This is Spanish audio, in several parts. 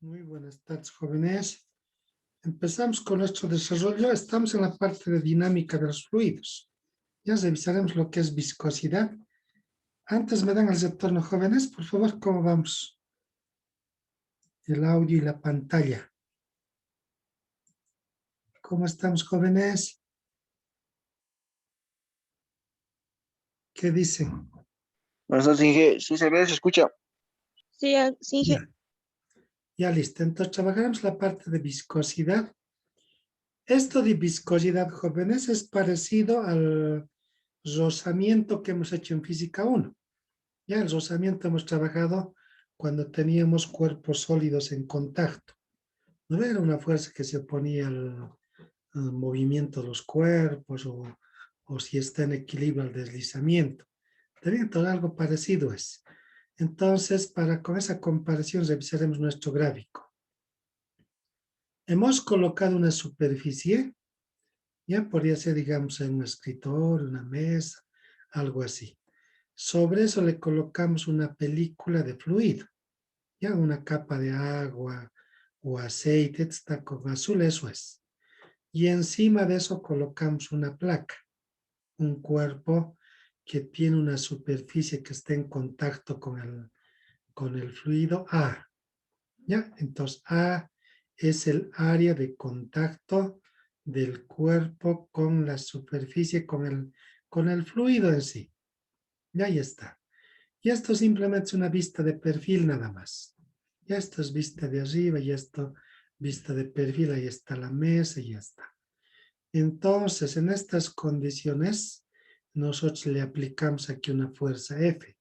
Muy buenas tardes, jóvenes. Empezamos con nuestro desarrollo. Estamos en la parte de dinámica de los fluidos. Ya revisaremos lo que es viscosidad. Antes me dan el retorno, jóvenes, por favor, ¿cómo vamos? El audio y la pantalla. ¿Cómo estamos, jóvenes? ¿Qué dicen? Buenas tardes, Inge. Sí, se ve, se escucha. Sí, sí, Ya, ya listo. Entonces, trabajaremos la parte de viscosidad. Esto de viscosidad, jóvenes, es parecido al rozamiento que hemos hecho en física 1. Ya el rozamiento hemos trabajado cuando teníamos cuerpos sólidos en contacto. No era una fuerza que se oponía al movimiento de los cuerpos o si está en equilibrio al deslizamiento. También todo algo parecido es. Entonces, con esa comparación revisaremos nuestro gráfico. Hemos colocado una superficie, ya podría ser, digamos, en un escritorio, una mesa, algo así. Sobre eso le colocamos una película de fluido, ya una capa de agua o aceite, está con azul, eso es. Y encima de eso colocamos una placa, un cuerpo que tiene una superficie que está en contacto con el fluido A. ¿Ya? Entonces A es el área de contacto del cuerpo con la superficie, con el fluido en sí. Y ahí está. Y esto simplemente es una vista de perfil nada más. Ya esto es vista de arriba y esto vista de perfil, ahí está la mesa y ya está. Entonces, en estas condiciones, nosotros le aplicamos aquí una fuerza F.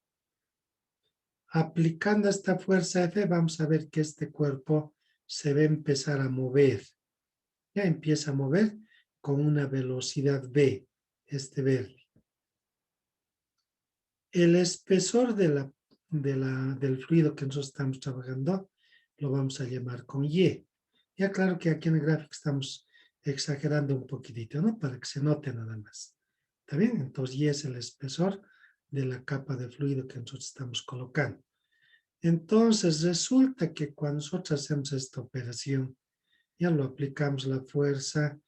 Aplicando esta fuerza F, vamos a ver que este cuerpo se va a empezar a mover. Ya empieza a mover con una velocidad V, este verde. El espesor del fluido que nosotros estamos trabajando lo vamos a llamar con Y. Ya claro que aquí en el gráfico estamos exagerando un poquitito, ¿no? Para que se note nada más. ¿Está bien? Entonces Y es el espesor de la capa de fluido que nosotros estamos colocando. Entonces resulta que cuando nosotros hacemos esta operación, ya lo aplicamos la fuerza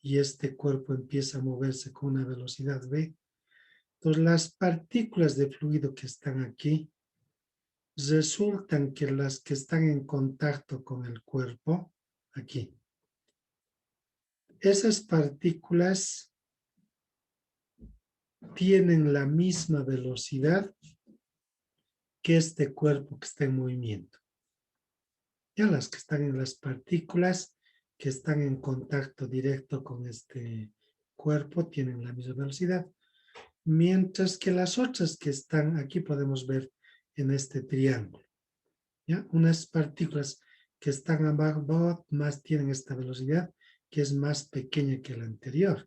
y este cuerpo empieza a moverse con una velocidad V. Entonces las partículas de fluido que están aquí resultan que las que están en contacto con el cuerpo, aquí, esas partículas tienen la misma velocidad que este cuerpo que está en movimiento. Ya las que están en las partículas que están en contacto directo con este cuerpo tienen la misma velocidad, mientras que las otras que están aquí podemos ver en este triángulo. ¿Ya? Unas partículas que están abajo más tienen esta velocidad que es más pequeña que la anterior,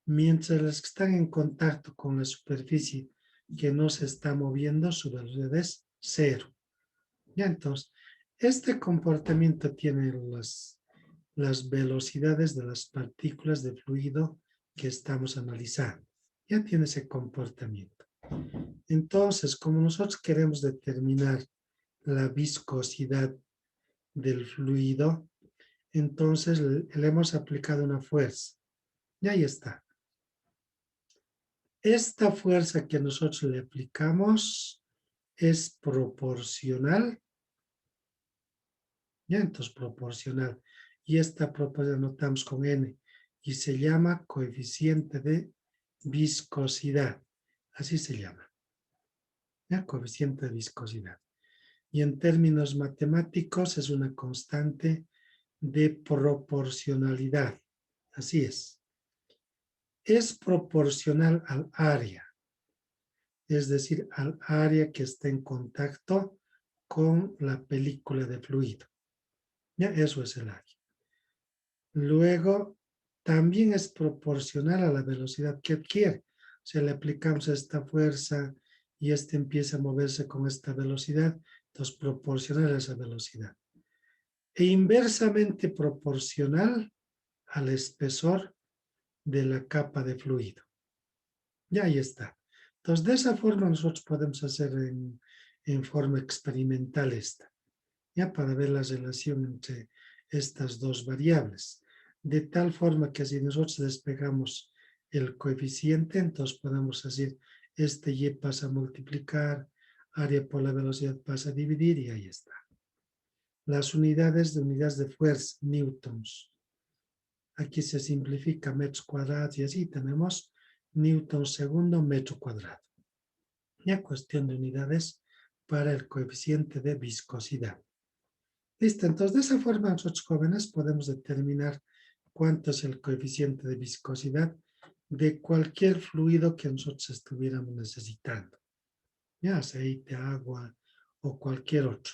mientras las que están en contacto con la superficie que no se está moviendo, su velocidad es 0. ¿Ya? Entonces, este comportamiento tiene las velocidades de las partículas de fluido que estamos analizando. Ya tiene ese comportamiento. Entonces, como nosotros queremos determinar la viscosidad del fluido, entonces le hemos aplicado una fuerza. Y ahí está. Esta fuerza que nosotros le aplicamos es proporcional. Ya, entonces proporcional. Y esta proporción anotamos con N y se llama coeficiente de viscosidad. Así se llama. ¿Ya? Coeficiente de viscosidad. Y en términos matemáticos es una constante de proporcionalidad. Así es. Es proporcional al área, es decir, al área que está en contacto con la película de fluido. Ya, eso es el área. Luego, también es proporcional a la velocidad que adquiere. O sea, le aplicamos esta fuerza y este empieza a moverse con esta velocidad, entonces proporcional a esa velocidad. E inversamente proporcional al espesor de la capa de fluido. Ya ahí está. Entonces, de esa forma nosotros podemos hacer en forma experimental esta. ya para ver la relación entre estas dos variables. De tal forma que si nosotros despegamos el coeficiente, entonces podemos decir, este y pasa a multiplicar, área por la velocidad pasa a dividir y ahí está. Las unidades de fuerza, newtons. Aquí se simplifica metros cuadrados y así tenemos newton segundo metro cuadrado. Ya cuestión de unidades para el coeficiente de viscosidad. Listo, entonces de esa forma nosotros jóvenes podemos determinar cuánto es el coeficiente de viscosidad de cualquier fluido que nosotros estuviéramos necesitando. Ya aceite, agua o cualquier otro.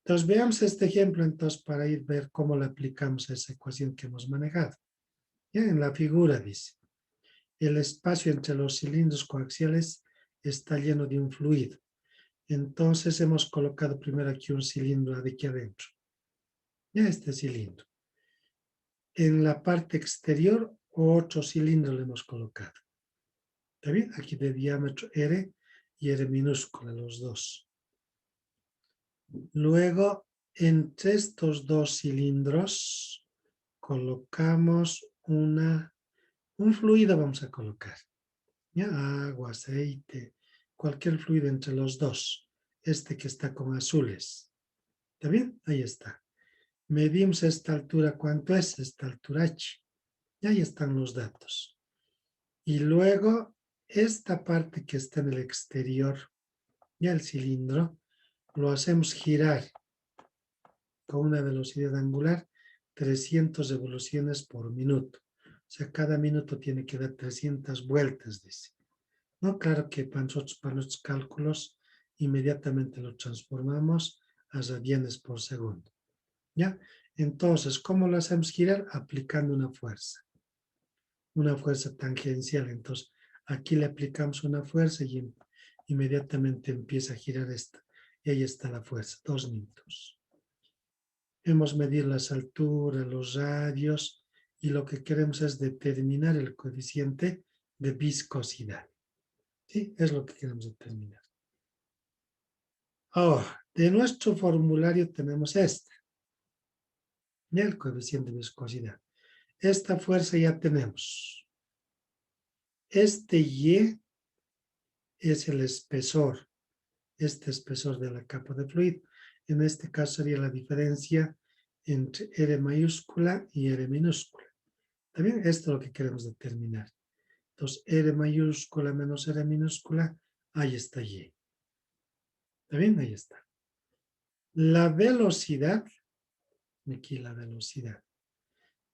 Entonces veamos este ejemplo entonces para ir a ver cómo le aplicamos a esa ecuación que hemos manejado. Ya en la figura dice, el espacio entre los cilindros coaxiales está lleno de un fluido. Entonces hemos colocado primero aquí un cilindro de aquí adentro. Ya este cilindro. En la parte exterior otro cilindro le hemos colocado. ¿Está bien? Aquí de diámetro R y R minúscula, los dos. Luego, entre estos dos cilindros colocamos un fluido, vamos a colocar. ¿Ya? Agua, aceite, cualquier fluido entre los dos. Este que está con azules. ¿Está bien? Ahí está. Medimos esta altura, ¿cuánto es? Esta altura H. Y ahí están los datos. Y luego, esta parte que está en el exterior, ya el cilindro, lo hacemos girar con una velocidad angular 300 revoluciones por minuto. O sea, cada minuto tiene que dar 300 vueltas, dice. No, claro que para nuestros cálculos, inmediatamente lo transformamos a radianes por segundo. ¿Ya? Entonces, ¿cómo lo hacemos girar? Aplicando una fuerza tangencial. Entonces, aquí le aplicamos una fuerza y inmediatamente empieza a girar esta. Y ahí está la fuerza, 2 newtons. Hemos medido las alturas, los radios, y lo que queremos es determinar el coeficiente de viscosidad. ¿Sí? Es lo que queremos determinar. Ahora, de nuestro formulario tenemos este. Ya el coeficiente de viscosidad. Esta fuerza ya tenemos. Este Y es el espesor. Este espesor de la capa de fluido. En este caso sería la diferencia entre R mayúscula y R minúscula. ¿Está bien? Esto es lo que queremos determinar. Entonces, R mayúscula menos R minúscula, ahí está Y. ¿Está bien? Ahí está. La velocidad, aquí la velocidad.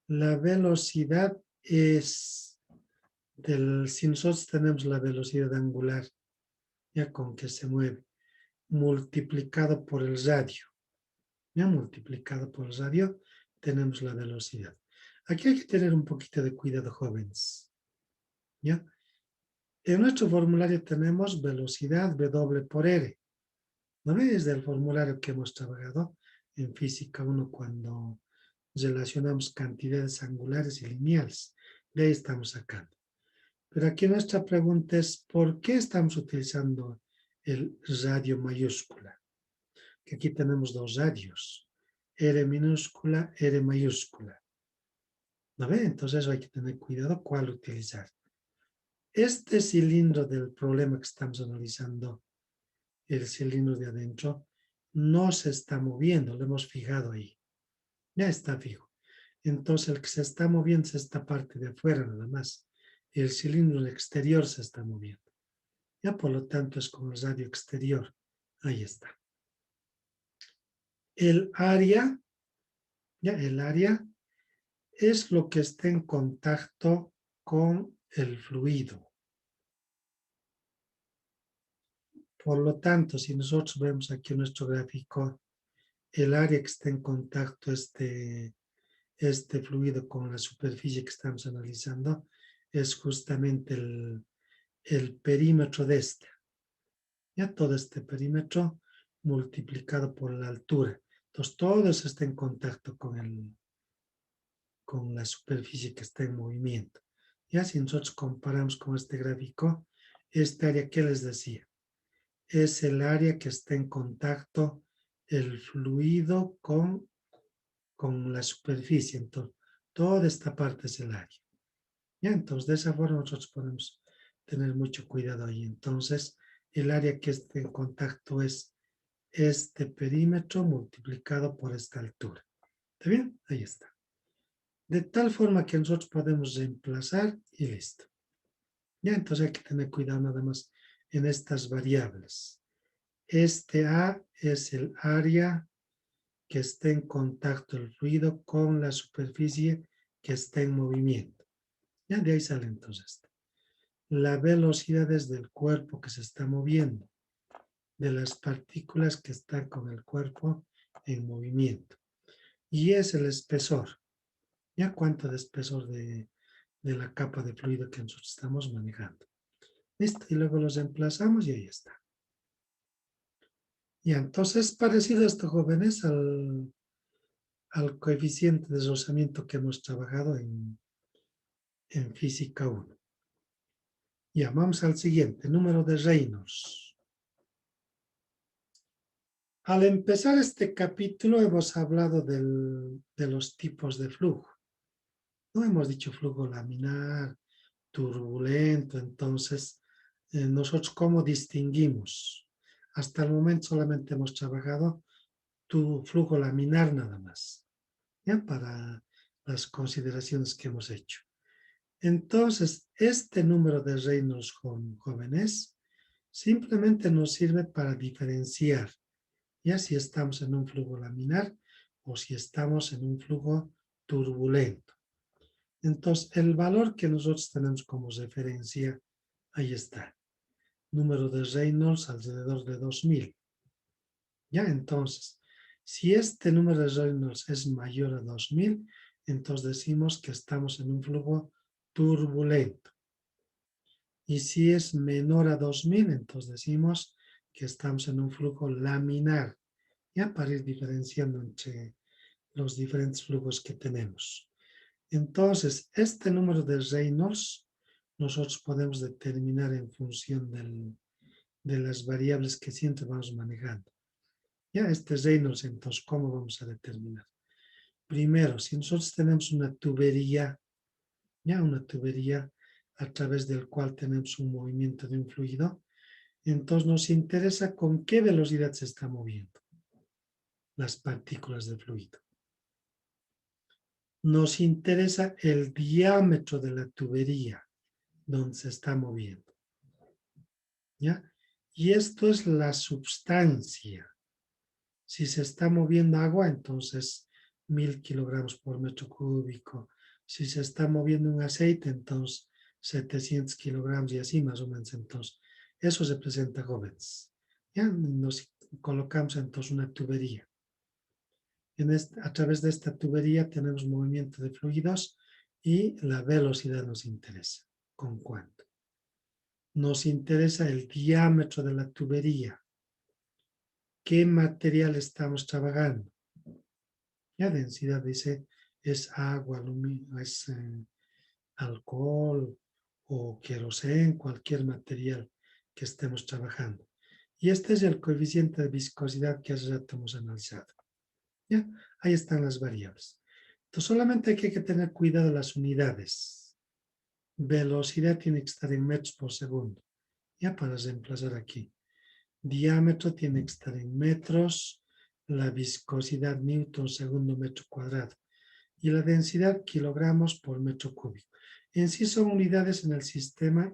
La velocidad es, si nosotros tenemos la velocidad angular, ya con que se mueve, multiplicado por el radio. Ya multiplicado por el radio, tenemos la velocidad. Aquí hay que tener un poquito de cuidado, jóvenes. ¿Ya? En nuestro formulario tenemos velocidad W por R. ¿No ves? Del formulario que hemos trabajado en física 1 cuando relacionamos cantidades angulares y lineales. De ahí estamos sacando. Pero aquí nuestra pregunta es, ¿por qué estamos utilizando el radio mayúscula? Que aquí tenemos dos radios, R minúscula, R mayúscula. ¿No ve? Entonces hay que tener cuidado cuál utilizar. Este cilindro del problema que estamos analizando, el cilindro de adentro, no se está moviendo, lo hemos fijado ahí. Ya está fijo. Entonces el que se está moviendo es esta parte de afuera nada más. El cilindro exterior se está moviendo. Ya por lo tanto es con el radio exterior. Ahí está. El área, ya el área es lo que está en contacto con el fluido. Por lo tanto, si nosotros vemos aquí en nuestro gráfico, el área que está en contacto, este fluido con la superficie que estamos analizando, es justamente el perímetro de este. Ya todo este perímetro multiplicado por la altura. Entonces, todo eso está en contacto con la superficie que está en movimiento. Ya si nosotros comparamos con este gráfico, esta área que les decía, es el área que está en contacto el fluido con la superficie. Entonces, toda esta parte es el área. Ya, entonces, de esa forma nosotros podemos tener mucho cuidado ahí. Entonces, el área que esté en contacto es este perímetro multiplicado por esta altura. ¿Está bien? Ahí está. De tal forma que nosotros podemos reemplazar y listo. Ya, entonces hay que tener cuidado nada más en estas variables. Este A es el área que esté en contacto el fluido con la superficie que está en movimiento. Ya, de ahí sale entonces. La velocidad es del cuerpo que se está moviendo, de las partículas que están con el cuerpo en movimiento. Y es el espesor. ¿Ya cuánto de espesor de la capa de fluido que nosotros estamos manejando? Listo, y luego los emplazamos y ahí está. Y entonces parecido esto, jóvenes, al coeficiente de rozamiento que hemos trabajado en física 1. Ya, vamos al siguiente, número de Reynolds. Al empezar este capítulo hemos hablado de los tipos de flujo. No hemos dicho flujo laminar, turbulento, entonces, nosotros ¿cómo distinguimos? Hasta el momento solamente hemos trabajado tu flujo laminar nada más, ¿ya? Para las consideraciones que hemos hecho. Entonces, este número de Reynolds jóvenes simplemente nos sirve para diferenciar, ya si estamos en un flujo laminar o si estamos en un flujo turbulento. Entonces, el valor que nosotros tenemos como referencia, ahí está. Número de Reynolds alrededor de 2000. Ya, entonces, si este número de Reynolds es mayor a 2000, entonces decimos que estamos en un flujo turbulento. Y si es menor a 2000, entonces decimos que estamos en un flujo laminar. Ya, para ir diferenciando entre los diferentes flujos que tenemos. Entonces, este número de Reynolds nosotros podemos determinar en función de las variables que siempre vamos manejando. Ya, este Reynolds, entonces, ¿cómo vamos a determinar? Primero, si nosotros tenemos una tubería, ya una tubería a través del cual tenemos un movimiento de un fluido, entonces nos interesa con qué velocidad se está moviendo las partículas del fluido. Nos interesa el diámetro de la tubería donde se está moviendo. ¿Ya? Y esto es la substancia. Si se está moviendo agua, entonces 1000 kilogramos por metro cúbico. Si se está moviendo un aceite, entonces 700 kilogramos y así más o menos. Entonces, eso representa jóvenes. ¿Ya? Nos colocamos entonces una tubería. A través de esta tubería tenemos movimiento de fluidos y la velocidad nos interesa. ¿Con cuánto? Nos interesa el diámetro de la tubería. ¿Qué material estamos trabajando? La densidad dice es agua, aluminio, es alcohol o queroseno, cualquier material que estemos trabajando. Y este es el coeficiente de viscosidad que hace rato hemos analizado. ¿Ya? Ahí están las variables. Entonces solamente hay que tener cuidado de las unidades. Velocidad tiene que estar en metros por segundo. Ya para reemplazar aquí. Diámetro tiene que estar en metros. La viscosidad newton segundo metro cuadrado. Y la densidad kilogramos por metro cúbico. En sí son unidades en el sistema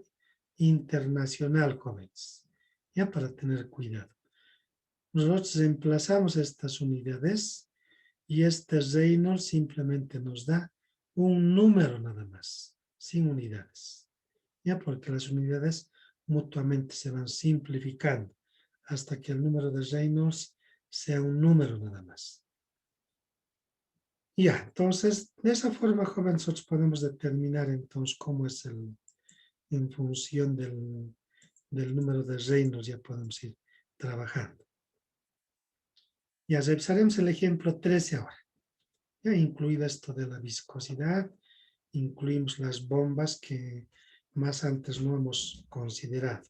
internacional, jóvenes. Ya para tener cuidado. Nosotros reemplazamos estas unidades y este Reynolds simplemente nos da un número nada más, sin unidades. Ya porque las unidades mutuamente se van simplificando hasta que el número de Reynolds sea un número nada más. Ya, entonces, de esa forma, joven, nosotros podemos determinar entonces cómo es en función del número de Reynolds, ya podemos ir trabajando. Ya revisaremos el ejemplo 13 ahora. Ya incluido esto de la viscosidad, incluimos las bombas que más antes no hemos considerado.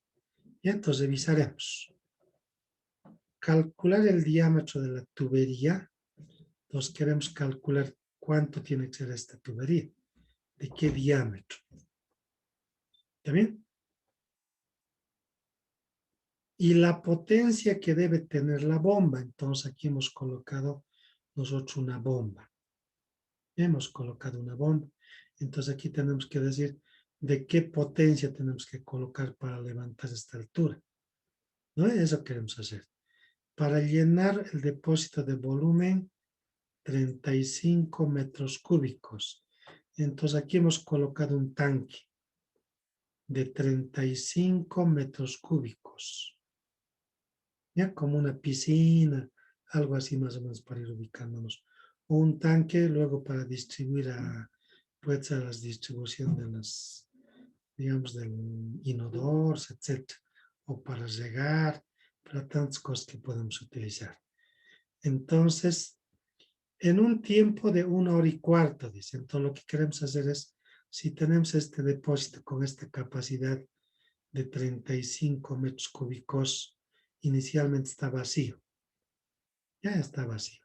Y entonces revisaremos. calcular el diámetro de la tubería, entonces queremos calcular cuánto tiene que ser esta tubería, de qué diámetro. ¿Está bien? Y la potencia que debe tener la bomba. Entonces aquí hemos colocado nosotros una bomba. Hemos colocado una bomba. Entonces aquí tenemos que decir de qué potencia tenemos que colocar para levantar esta altura. ¿No? Eso queremos hacer. Para llenar el depósito de volumen, 35 metros cúbicos. Entonces aquí hemos colocado un tanque de 35 metros cúbicos. Ya como una piscina, algo así más o menos para ir ubicándonos. O un tanque luego para distribuir puede ser la distribución de las, digamos, del inodoros, etcétera. O para regar, para tantas cosas que podemos utilizar. Entonces, en un tiempo de 1 hora y cuarto, dice. Entonces, lo que queremos hacer es, si tenemos este depósito con esta capacidad de 35 metros cúbicos, inicialmente está vacío. Ya está vacío.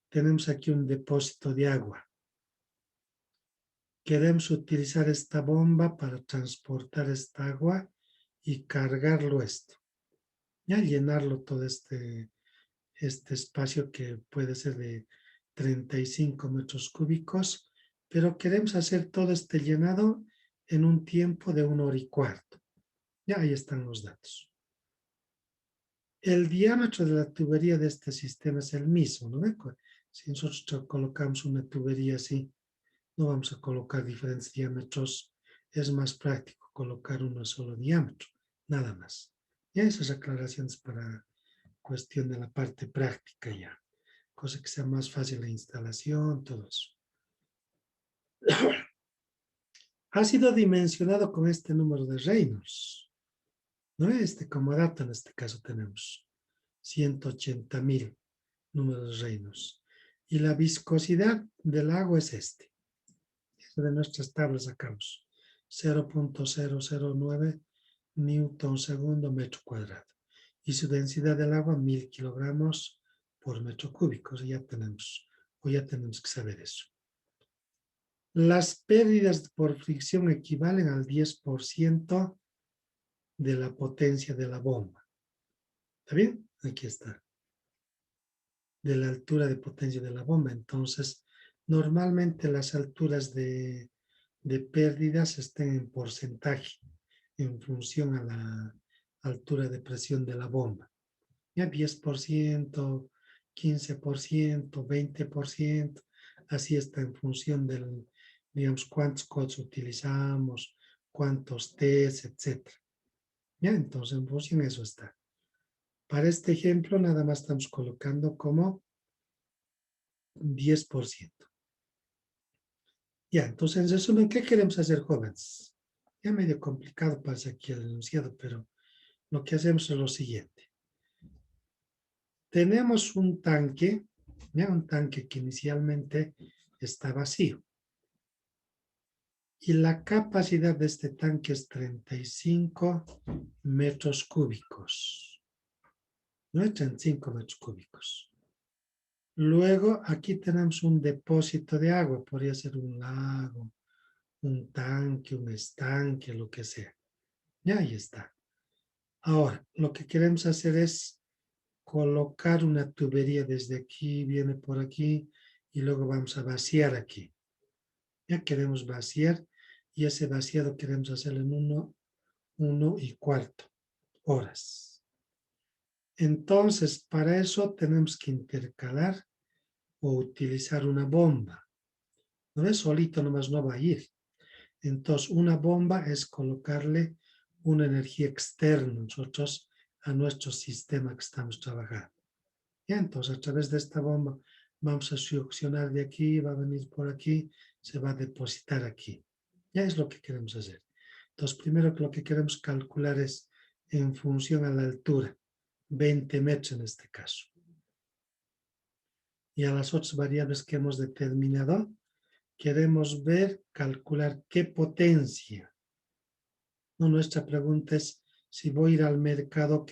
Tenemos aquí un depósito de agua. Queremos utilizar esta bomba para transportar esta agua y cargarlo esto. Ya llenarlo todo este espacio que puede ser de 35 metros cúbicos, pero queremos hacer todo este llenado en un tiempo de 1 hora y cuarto. Ya ahí están los datos. El diámetro de la tubería de este sistema es el mismo, ¿no? Si nosotros colocamos una tubería así, no vamos a colocar diferentes diámetros. Es más práctico colocar un solo diámetro, nada más. Ya esas aclaraciones para cuestión de la parte práctica ya. Cosa que sea más fácil la instalación, todo eso. Ha sido dimensionado con este número de Reynolds. ¿No? Como dato en este caso tenemos 180.000 números de Reynolds. Y la viscosidad del agua es este. De nuestras tablas sacamos 0.009 newton segundo metro cuadrado. Y su densidad del agua 1000 kilogramos por metro cúbico. Ya tenemos que saber eso. Las pérdidas por fricción equivalen al 10% de la potencia de la bomba. ¿Está bien? Aquí está. De la altura de potencia de la bomba. Entonces, normalmente las alturas de pérdidas estén en porcentaje en función a la altura de presión de la bomba. Ya 10%, 15%, 20%, así está en función del, digamos, cuántos codes utilizamos, cuántos test, etc. Ya, entonces en función de eso está. Para este ejemplo nada más estamos colocando como 10%. Ya, entonces en resumen, ¿qué queremos hacer, jóvenes? Ya medio complicado pasa aquí el enunciado, pero lo que hacemos es lo siguiente. Tenemos un tanque, ¿ya? Un tanque que inicialmente está vacío. Y la capacidad de este tanque es 35 metros cúbicos. ¿No? 35 metros cúbicos. Luego aquí tenemos un depósito de agua, podría ser un lago, un tanque, un estanque, lo que sea. Ya ahí está. Ahora, lo que queremos hacer es colocar una tubería desde aquí, viene por aquí, y luego vamos a vaciar aquí. Ya queremos vaciar, y ese vaciado queremos hacerlo en 1 1 y cuarto horas. Entonces, para eso tenemos que intercalar o utilizar una bomba. No es solito, nomás no va a ir. Entonces, una bomba es colocarle una energía externa nosotros a nuestro sistema que estamos trabajando. Ya, entonces, a través de esta bomba vamos a succionar de aquí, va a venir por aquí, se va a depositar aquí. Ya es lo que queremos hacer. Entonces, primero lo que queremos calcular es en función a la altura, 20 metros en este caso. Y a las otras variables que hemos determinado, queremos ver, calcular qué potencia. No, nuestra pregunta es si voy a ir al mercado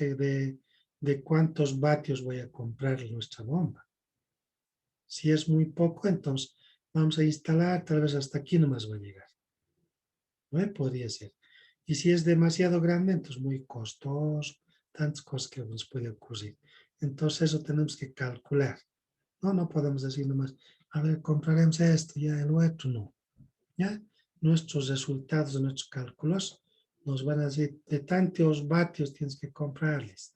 de cuántos vatios voy a comprar nuestra bomba. Si es muy poco, entonces vamos a instalar, tal vez hasta aquí nomás va a llegar. ¿No? Podría ser. Y si es demasiado grande, entonces muy costoso, tantas cosas que nos puede ocurrir. Entonces eso tenemos que calcular. No podemos decir nomás, a ver, compraremos esto, ya el otro, no. ¿Ya? Nuestros resultados de nuestros cálculos nos van a decir de tantos vatios tienes que comprarles.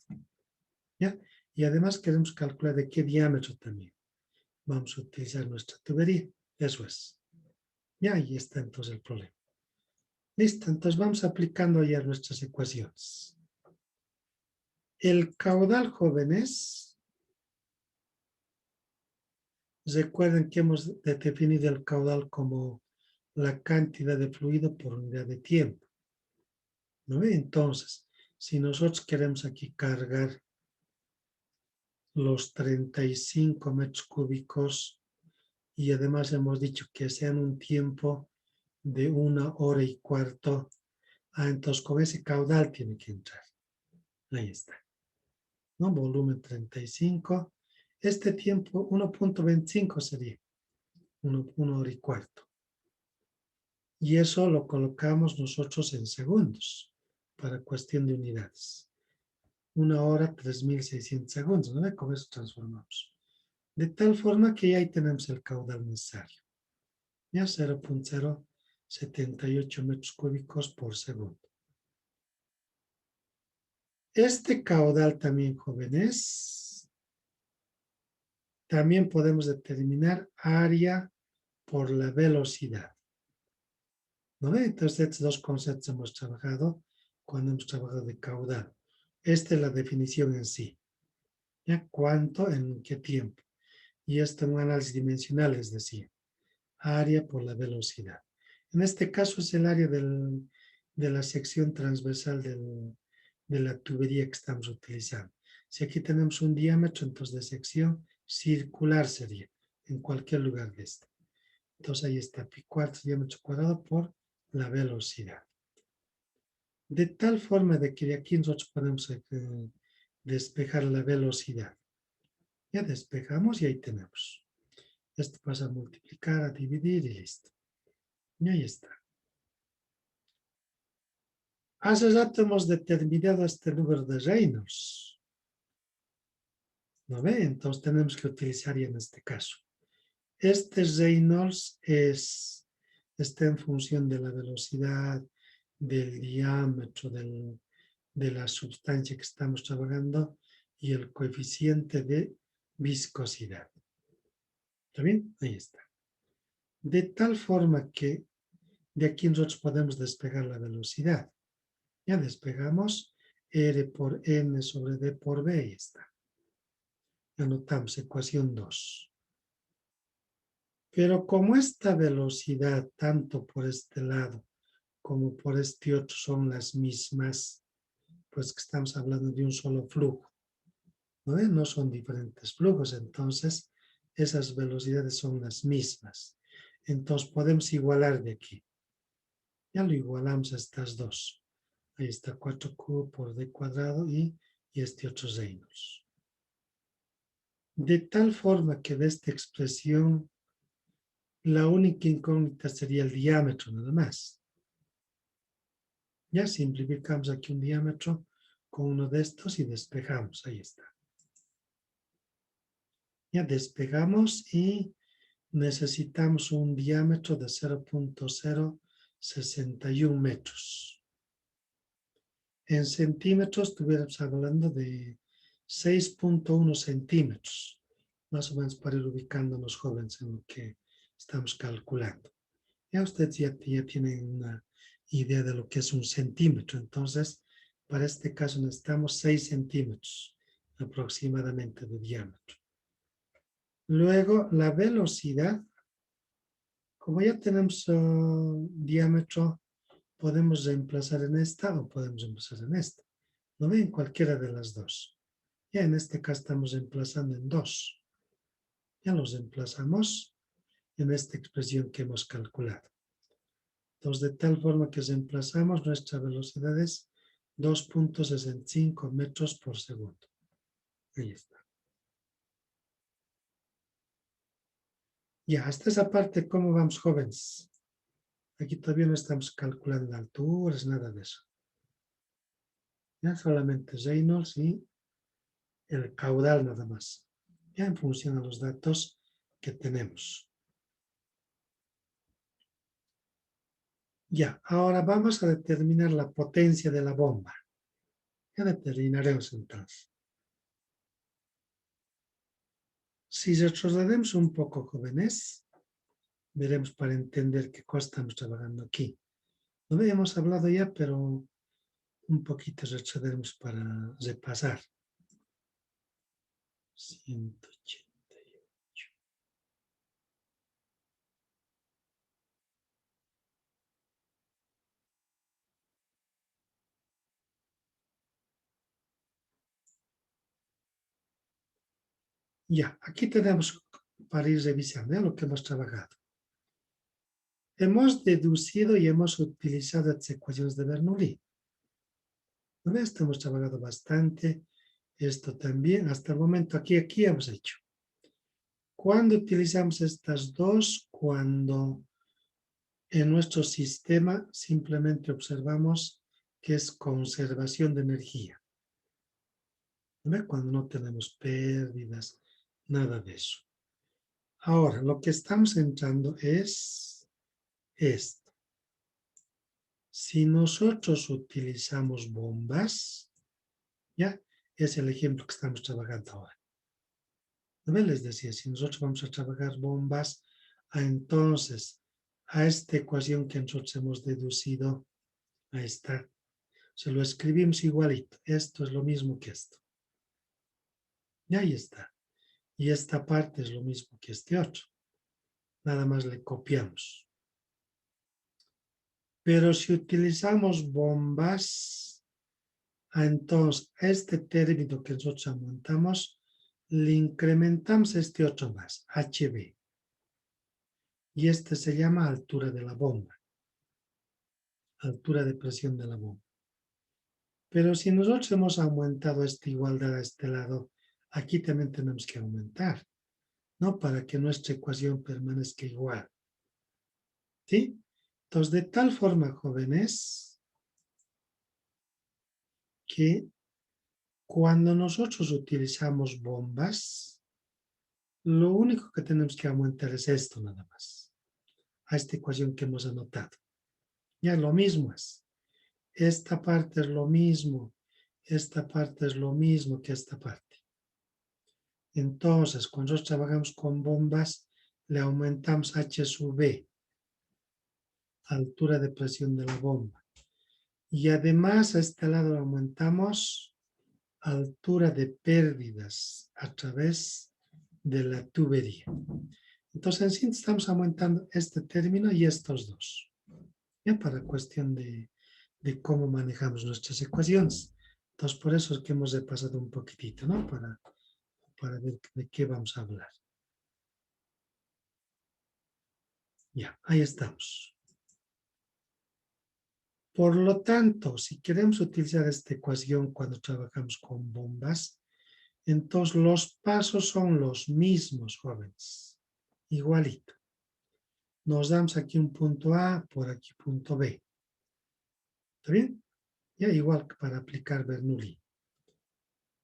¿Ya? Y además queremos calcular de qué diámetro también. Vamos a utilizar nuestra tubería. Eso es. Ya ahí está entonces el problema. Listo, entonces vamos aplicando ya nuestras ecuaciones. El caudal, jóvenes, recuerden que hemos definido el caudal como la cantidad de fluido por unidad de tiempo. ¿No? Entonces, si nosotros queremos aquí cargar los 35 metros cúbicos y además hemos dicho que sean un tiempo de 1 hora y cuarto, entonces con ese caudal tiene que entrar. Ahí está. ¿No? Volumen 35. Este tiempo 1.25 sería 1 hora y cuarto. Y eso lo colocamos nosotros en segundos para cuestión de unidades. 1 hora, 3600 segundos, ¿no? Con eso transformamos. De tal forma que ya ahí tenemos el caudal necesario. Ya 0.078 metros cúbicos por segundo. Este caudal también, jóvenes, también podemos determinar área por la velocidad. ¿No? Entonces, estos dos conceptos hemos trabajado cuando hemos trabajado de caudal. Esta es la definición en sí. ¿Ya? ¿Cuánto? ¿En qué tiempo? Y esto en un análisis dimensional, es decir, área por la velocidad. En este caso es el área de la sección transversal de la tubería que estamos utilizando. Si aquí tenemos un diámetro, entonces de sección circular sería en cualquier lugar de este. Entonces ahí está, pi cuartos diámetro cuadrado por la velocidad. De tal forma de que de aquí nosotros podemos despejar la velocidad. Ya despejamos y ahí tenemos. Esto pasa a multiplicar, a dividir y listo. Y ahí está. Hace rato hemos determinado este número de Reynolds. ¿No ve? Entonces tenemos que utilizar ya en este caso. Este Reynolds está en función de la velocidad, del diámetro de la sustancia que estamos trabajando y el coeficiente de viscosidad. ¿Está bien? Ahí está. De tal forma que de aquí nosotros podemos despegar la velocidad. Ya despegamos R por N sobre D por B. Ahí está. Anotamos ecuación 2. Pero como esta velocidad, tanto por este lado como por este otro, son las mismas, pues que estamos hablando de un solo flujo, ¿no? No son diferentes flujos, entonces esas velocidades son las mismas. Entonces podemos igualar de aquí. Ya lo igualamos a estas dos. Ahí está 4Q por D cuadrado y este otro Reynolds. De tal forma que de esta expresión la única incógnita sería el diámetro nada más. Ya simplificamos aquí un diámetro con uno de estos y despejamos. Ahí está. Ya despegamos y necesitamos un diámetro de 0.061 metros. En centímetros estuviéramos hablando de 6.1 centímetros, más o menos para ir ubicándonos jóvenes en lo que estamos calculando. Ya ustedes ya tienen una idea de lo que es un centímetro, entonces para este caso necesitamos 6 centímetros aproximadamente de diámetro. Luego la velocidad, como ya tenemos diámetro, podemos reemplazar en esta o podemos reemplazar en esta. ¿No ven? Cualquiera de las dos. Ya en este caso estamos reemplazando en 2. Ya los reemplazamos en esta expresión que hemos calculado. Entonces, de tal forma que reemplazamos nuestra velocidad es 2.65 metros por segundo. Ahí está. Ya, hasta esa parte, ¿cómo vamos, jóvenes? Aquí todavía no estamos calculando alturas, nada de eso. Ya solamente Reynolds y el caudal nada más. Ya en función a los datos que tenemos. Ya, ahora vamos a determinar la potencia de la bomba. Ya determinaremos entonces. Si retrocedemos un poco, jóvenes, veremos para entender qué cosa estamos trabajando aquí. No habíamos hablado ya, pero un poquito retrocedemos para repasar. 188. Ya, aquí tenemos para ir revisando lo que hemos trabajado. Hemos deducido y hemos utilizado las ecuaciones de Bernoulli. ¿No? Esto hemos trabajado bastante. Esto también, hasta el momento aquí hemos hecho. ¿Cuándo utilizamos estas dos? Cuando en nuestro sistema simplemente observamos que es conservación de energía. ¿No? Cuando no tenemos pérdidas, nada de eso. Ahora, lo que estamos entrando es esto. Si nosotros utilizamos bombas, ya es el ejemplo que estamos trabajando ahora. ¿No? Les decía, si nosotros vamos a trabajar bombas, entonces a esta ecuación que nosotros hemos deducido, ahí está. Se lo escribimos igualito. Esto es lo mismo que esto. Y ahí está. Y esta parte es lo mismo que este otro. Nada más le copiamos. Pero si utilizamos bombas, entonces este término que nosotros aumentamos, le incrementamos este otro más, HB. Y este se llama altura de la bomba. Altura de presión de la bomba. Pero si nosotros hemos aumentado esta igualdad a este lado, aquí también tenemos que aumentar, ¿no? Para que nuestra ecuación permanezca igual. ¿Sí? Entonces, de tal forma, jóvenes, que cuando nosotros utilizamos bombas, lo único que tenemos que aumentar es esto nada más, a esta ecuación que hemos anotado. Ya lo mismo es. Esta parte es lo mismo, esta parte es lo mismo que esta parte. Entonces, cuando nosotros trabajamos con bombas, le aumentamos H sub B, altura de presión de la bomba. Y además a este lado le aumentamos altura de pérdidas a través de la tubería. Entonces, en sí estamos aumentando este término y estos dos. Ya para cuestión de cómo manejamos nuestras ecuaciones. Entonces, por eso es que hemos repasado un poquitito, ¿no? Para ver de qué vamos a hablar. Ya, ahí estamos. Por lo tanto, si queremos utilizar esta ecuación cuando trabajamos con bombas, entonces los pasos son los mismos, jóvenes. Igualito. Nos damos aquí un punto A, por aquí punto B. ¿Está bien? Ya igual que para aplicar Bernoulli.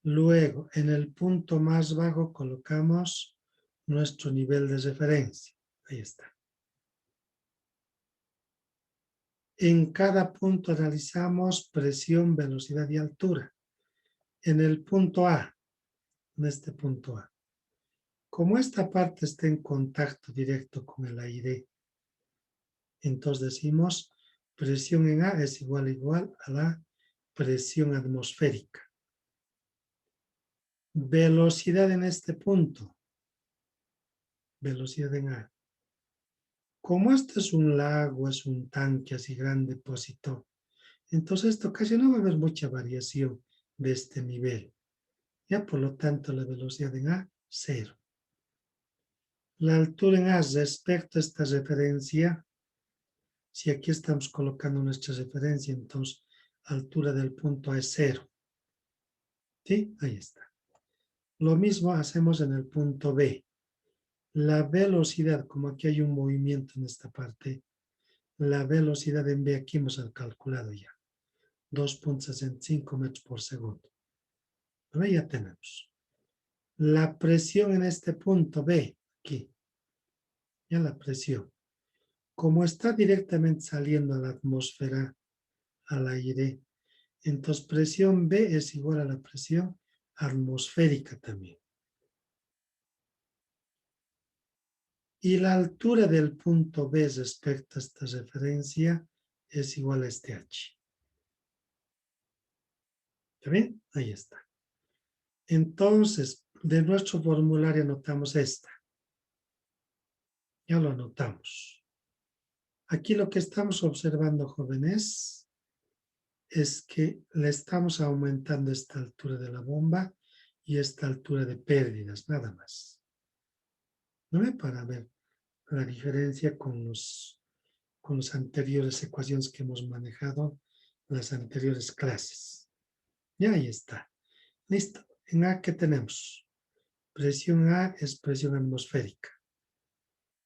Luego, en el punto más bajo colocamos nuestro nivel de referencia. Ahí está. En cada punto analizamos presión, velocidad y altura. En el punto A, en este punto A. Como esta parte está en contacto directo con el aire, entonces decimos presión en A es igual a la presión atmosférica. Velocidad en este punto. Velocidad en A. Como este es un lago, es un tanque así grande, depósito, entonces esto casi no va a haber mucha variación de este nivel. Ya por lo tanto la velocidad en A, 0. La altura en A respecto a esta referencia, si aquí estamos colocando nuestra referencia, entonces altura del punto A es 0. ¿Sí? Ahí está. Lo mismo hacemos en el punto B. La velocidad, como aquí hay un movimiento en esta parte, la velocidad en B aquí hemos calculado ya. 2.65 metros por segundo. ¿No? Ya tenemos. La presión en este punto B, aquí. Ya la presión. Como está directamente saliendo a la atmósfera, al aire, entonces presión B es igual a la presión atmosférica también. Y la altura del punto B respecto a esta referencia es igual a este H. ¿Está bien? Ahí está. Entonces, de nuestro formulario anotamos esta. Ya lo anotamos. Aquí lo que estamos observando, jóvenes, es que le estamos aumentando esta altura de la bomba y esta altura de pérdidas, nada más. ¿No ve? Para ver la diferencia con las anteriores ecuaciones que hemos manejado en las anteriores clases. Ya ahí está. Listo. En A, ¿qué tenemos? Presión A es presión atmosférica.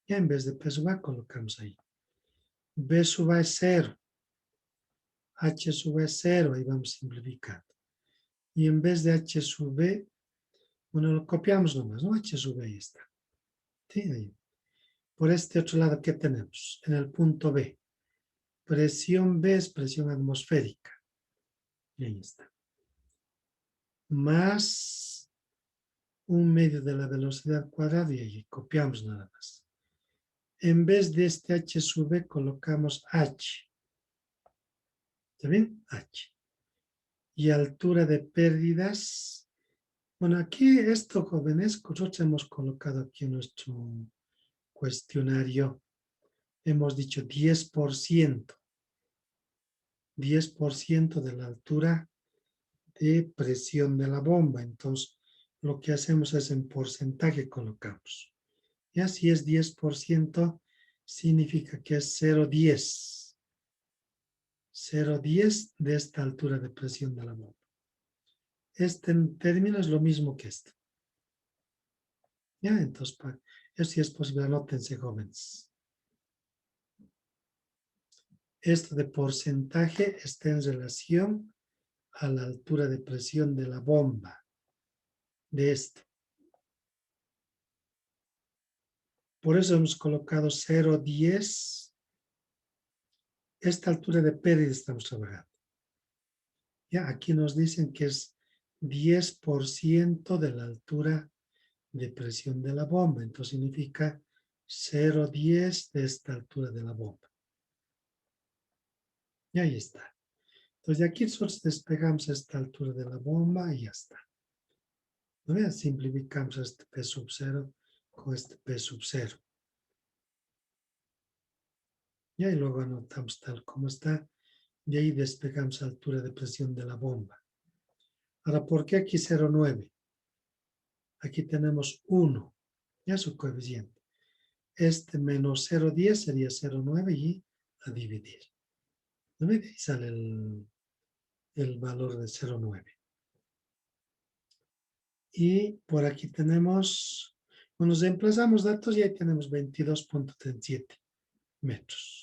Ya en vez de P sub A colocamos ahí. B sub A es 0. H sub B es 0. Ahí vamos simplificando. Y en vez de H sub B, bueno, lo copiamos nomás, ¿no? H sub B ahí está. ¿Sí? Ahí. Por este otro lado, ¿qué tenemos? En el punto B. Presión B es presión atmosférica. Y ahí está. Más 1/2 de la velocidad cuadrada y ahí copiamos nada más. En vez de este H sub B colocamos H. ¿Está bien? H. Y altura de pérdidas. Bueno, aquí esto, jóvenes, nosotros hemos colocado aquí en nuestro cuestionario. Hemos dicho 10%. 10% de la altura de presión de la bomba. Entonces, lo que hacemos es en porcentaje colocamos. Ya si es 10%, significa que es 0,10. 0,10 de esta altura de presión de la bomba. Este término es lo mismo que esto. Ya, entonces, eso sí es posible, anótense, jóvenes. Esto de porcentaje está en relación a la altura de presión de la bomba. De esto. Por eso hemos colocado 0,10. Esta altura de pérdida estamos trabajando. Ya, aquí nos dicen que es 10% de la altura de presión de la bomba. Entonces significa 0,10 de esta altura de la bomba. Y ahí está. Entonces de aquí nosotros despegamos esta altura de la bomba y ya está. ¿No vean? Simplificamos este P sub 0 con este P sub 0. Y ahí luego anotamos tal como está. De ahí despegamos la altura de presión de la bomba. Ahora, ¿por qué aquí 0,9? Aquí tenemos 1. Ya su coeficiente. Este menos 0,10 sería 0,9 y a dividir. ¿No ve? Ahí sale el valor de 0,9. Y por aquí tenemos, bueno, nos reemplazamos datos y ahí tenemos 22.37 metros.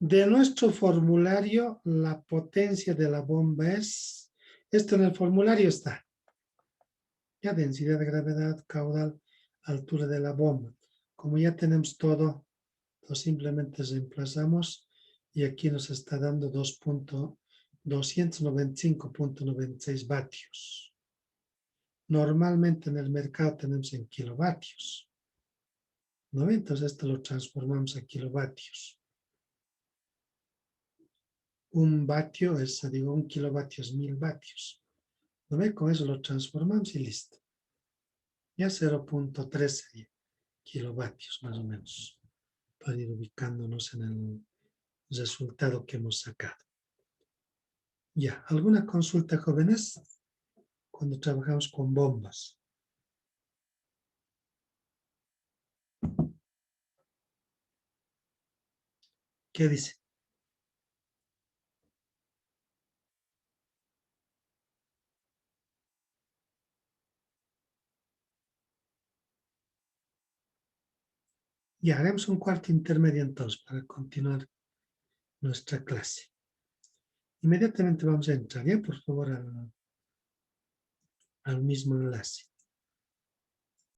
De nuestro formulario, la potencia de la bomba es, esto en el formulario está, ya densidad de gravedad, caudal, altura de la bomba. Como ya tenemos todo, lo simplemente reemplazamos y aquí nos está dando 295.96 vatios. Normalmente en el mercado tenemos en kilovatios, ¿no? Entonces esto lo transformamos a kilovatios. Un vatio es, digo, 1 kilovatio es 1000 vatios. ¿No ve? Con eso lo transformamos y listo. Ya 0.13 kilovatios más o menos, para ir ubicándonos en el resultado que hemos sacado. Ya, ¿alguna consulta, jóvenes? Cuando trabajamos con bombas. ¿Qué dice? Y haremos un cuarto intermedio entonces para continuar nuestra clase. Inmediatamente vamos a entrar, ya por favor, al mismo enlace.